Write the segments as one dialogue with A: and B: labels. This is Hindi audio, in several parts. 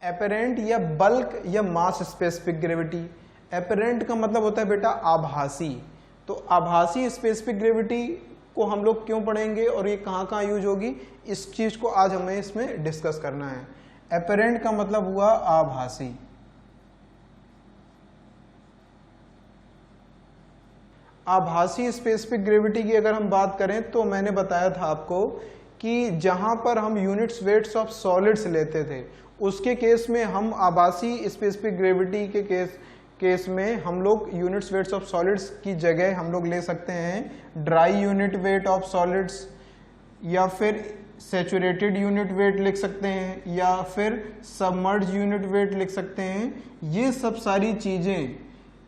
A: एपेरेंट या बल्क या मास स्पेसिफिक ग्रेविटी। एपेरेंट का मतलब होता है बेटा आभासी। तो आभासी स्पेसिफिक ग्रेविटी को हम लोग क्यों पढ़ेंगे और ये कहाँ कहाँ यूज होगी, इस चीज को आज हमें इसमें डिस्कस करना है। एपेरेंट का मतलब हुआ आभासी। आभासी स्पेसिफिक ग्रेविटी की अगर हम बात करें तो मैंने बताया था आपको कि जहां पर हम यूनिट्स वेट्स ऑफ सॉलिड्स लेते थे उसके केस में हम आभासी स्पेसिफिक ग्रेविटी के केस में हम लोग यूनिट्स वेट्स ऑफ सॉलिड्स की जगह हम लोग ले सकते हैं dry unit weight of solids, या फिर सैचुरेटेड यूनिट वेट लिख सकते हैं, या फिर सबमर्ज यूनिट वेट लिख सकते हैं। ये सब सारी चीजें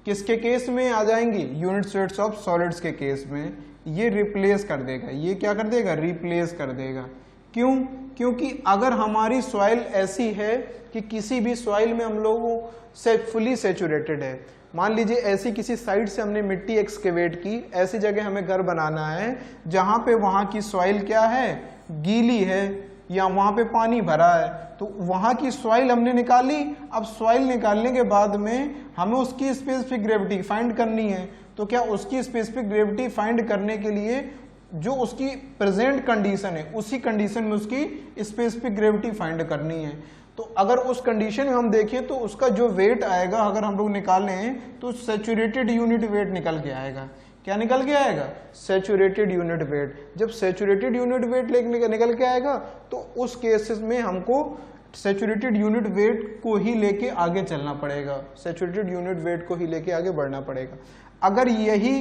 A: किसके केस में आ जाएंगी, यूनिट्स वेट्स ऑफ सॉलिड्स के केस में। ये रिप्लेस कर देगा, ये क्या कर देगा, रिप्लेस कर देगा। क्यों? क्योंकि अगर हमारी सॉइल ऐसी है कि किसी भी सॉइल में हम लोगों से फुली सैचुरेटेड है, मान लीजिए ऐसी किसी साइड से हमने मिट्टी एक्सकेवेट की, ऐसी जगह हमें घर बनाना है जहां पे वहां की सॉइल क्या है, गीली है, या वहां पे पानी भरा है, तो वहां की सॉइल हमने निकाली। अब सॉइल निकालने के बाद में हमें उसकी स्पेसिफिक ग्रेविटी फाइंड करनी है। तो क्या उसकी स्पेसिफिक ग्रेविटी फाइंड करने के लिए जो उसकी प्रेजेंट कंडीशन है उसी कंडीशन में उसकी स्पेसिफिक ग्रेविटी फाइंड करनी है। तो अगर उस कंडीशन में हम देखें तो उसका जो वेट आएगा अगर हम लोग निकालें तो सैचुरेटेड यूनिट वेट निकल के आएगा। क्या निकल के आएगा, सैचुरेटेड यूनिट वेट। जब सैचुरेटेड यूनिट वेट निकल के आएगा तो उस केसेस में हमको सैचुरेटेड यूनिट वेट को ही लेके आगे चलना पड़ेगा, सैचुरेटेड यूनिट वेट को ही लेके आगे बढ़ना पड़ेगा। अगर यही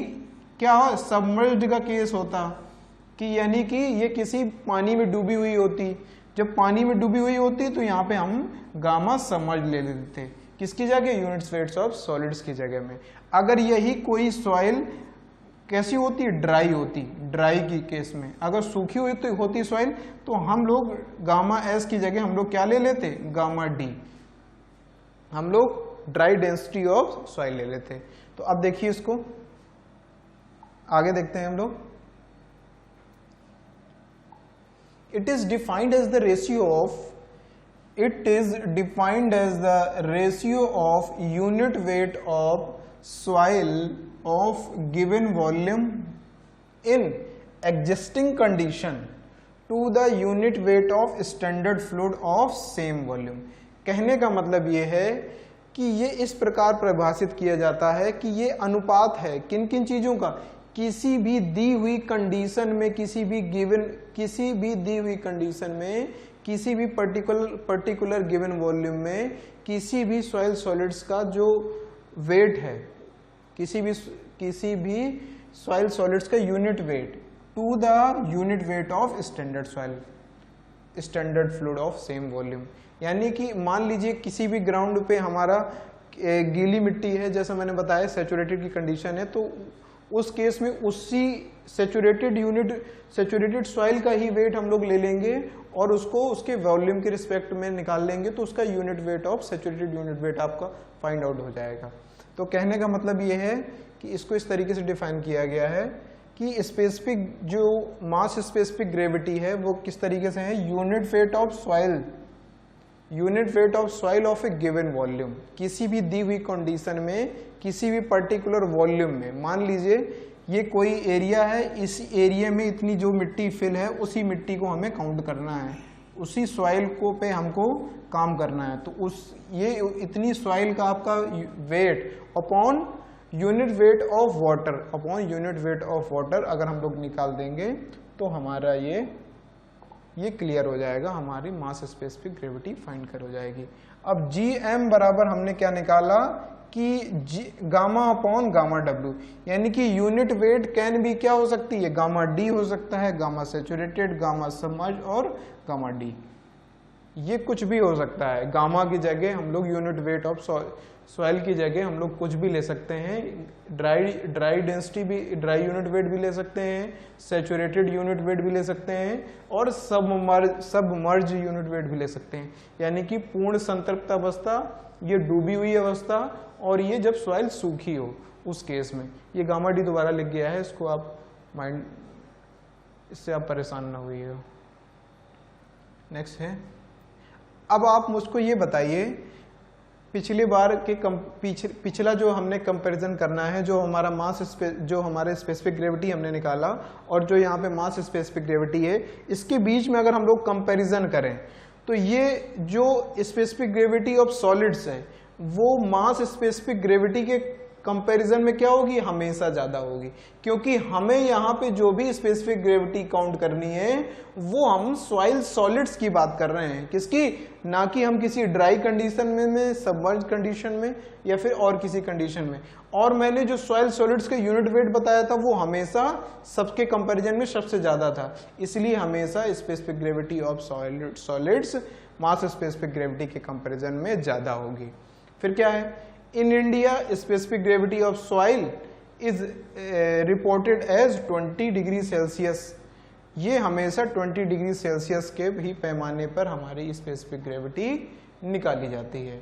A: क्या सबमर्ज्ड का केस होता कि यानी कि ये किसी पानी में डूबी हुई होती, जब पानी में डूबी हुई होती तो यहाँ पे हम गामा सबमर्ज ले लेते थे, किसकी जगह, यूनिट्स वेट्स ऑफ सॉलिड्स की जगह में। अगर यही कोई सॉइल कैसी होती, ड्राई होती, ड्राई की केस में अगर सूखी हुई तो होती सॉइल तो हम लोग गामा एस की जगह हम लोग क्या ले लेते, गामा डी, हम लोग ड्राई डेंसिटी ऑफ सॉइल ले लेते। तो अब देखिए इसको आगे देखते हैं हम लोग। It is defined as the ratio of, it is defined as the ratio of unit weight of soil of given volume in existing condition to the unit weight of standard fluid of same volume। कहने का मतलब ये है कि ये इस प्रकार परिभाषित किया जाता है कि ये अनुपात है किन किन चीजों का, किसी भी दी हुई कंडीशन में, किसी भी दी हुई कंडीशन में, किसी भी पर्टिकुलर गिवन वॉल्यूम में किसी भी सॉइल सॉलिड्स का जो वेट है, किसी भी सॉइल सॉलिड्स का unit weight to the unit weight of standard soil, standard fluid of same volume. यानी कि मान लीजिए किसी भी ग्राउंड पे हमारा गीली मिट्टी है, जैसा मैंने बताया सैचुरेटेड की कंडीशन है, तो उस केस में उसी सैचुरेटेड सॉइल का ही वेट हम लोग ले लेंगे और उसको उसके वॉल्यूम के रिस्पेक्ट में निकाल लेंगे, तो उसका unit weight of saturated unit weight आपका फाइंड आउट हो जाएगा। तो कहने का मतलब ये है कि इसको इस तरीके से डिफाइन किया गया है कि स्पेसिफिक जो मास स्पेसिफिक ग्रेविटी है वो किस तरीके से है, unit weight of soil of A given volume, किसी भी दी हुई कंडीशन में किसी भी पर्टिकुलर वॉल्यूम में। मान लीजिए ये कोई एरिया है, इस एरिया में इतनी जो मिट्टी फिल है उसी मिट्टी को हमें काउंट करना है, उसी सॉइल को पे हमको काम करना है। तो ये इतनी सॉइल का आपका weight upon unit weight of water अगर हम लोग निकाल देंगे तो हमारा ये क्लियर हो जाएगा, हमारी मास स्पेसिफिक ग्रेविटी फाइंड कर हो जाएगी। अब GM बराबर हमने क्या निकाला कि गामा अपॉन गामा W, यानी कि यूनिट वेट कैन भी क्या हो सकती है, गामा D हो सकता है, गामा सैचुरेटेड, गामा सबमर्ज और गामा D, ये कुछ भी हो सकता है। गामा की जगह हम लोग यूनिट वेट ऑफ सॉइल की जगह हम लोग कुछ भी ले सकते हैं, ड्राई डेंसिटी भी, ड्राई यूनिट वेट भी ले सकते हैं, सैचुरेटेड यूनिट वेट भी ले सकते हैं और सबमर्ज यूनिट वेट भी ले सकते हैं। यानी कि पूर्ण संतृप्त अवस्था, ये डूबी हुई अवस्था और ये जब सॉइल सूखी हो उस केस में। ये गामा डी दोबारा लिख गया है, इसको आप माइंड, इससे आप परेशान ना हुई हो। नेक्स्ट है अब आप मुझको ये बताइए, पिछली बार के पिछला जो हमने कंपैरिजन करना है, जो हमारा जो हमारे स्पेसिफिक ग्रेविटी हमने निकाला और जो यहाँ पे मास स्पेसिफिक ग्रेविटी है, इसके बीच में अगर हम लोग कंपैरिजन करें तो ये जो स्पेसिफिक ग्रेविटी ऑफ सॉलिड्स है वो मास स्पेसिफिक ग्रेविटी के कंपैरिजन में क्या होगी, हमेशा ज्यादा होगी, क्योंकि हमें यहाँ पे जो भी स्पेसिफिक ग्रेविटी काउंट करनी है वो हम सॉइल सॉलिड्स की बात कर रहे हैं, किसकी, ना कि हम किसी ड्राई कंडीशन में सबमर्ज कंडीशन में या फिर और किसी कंडीशन में। और मैंने जो सॉइल सॉलिड्स के यूनिट वेट बताया था वो हमेशा सबके कंपैरिजन में सबसे ज्यादा था, इसलिए हमेशा specific gravity of solids mass specific gravity के कंपैरिजन में ज्यादा होगी। फिर क्या है, in India specific gravity of soil is reported as 20 degree Celsius. ये हमेशा 20 डिग्री सेल्सियस के भी पैमाने पर हमारी स्पेसिफिक ग्रेविटी निकाली जाती है।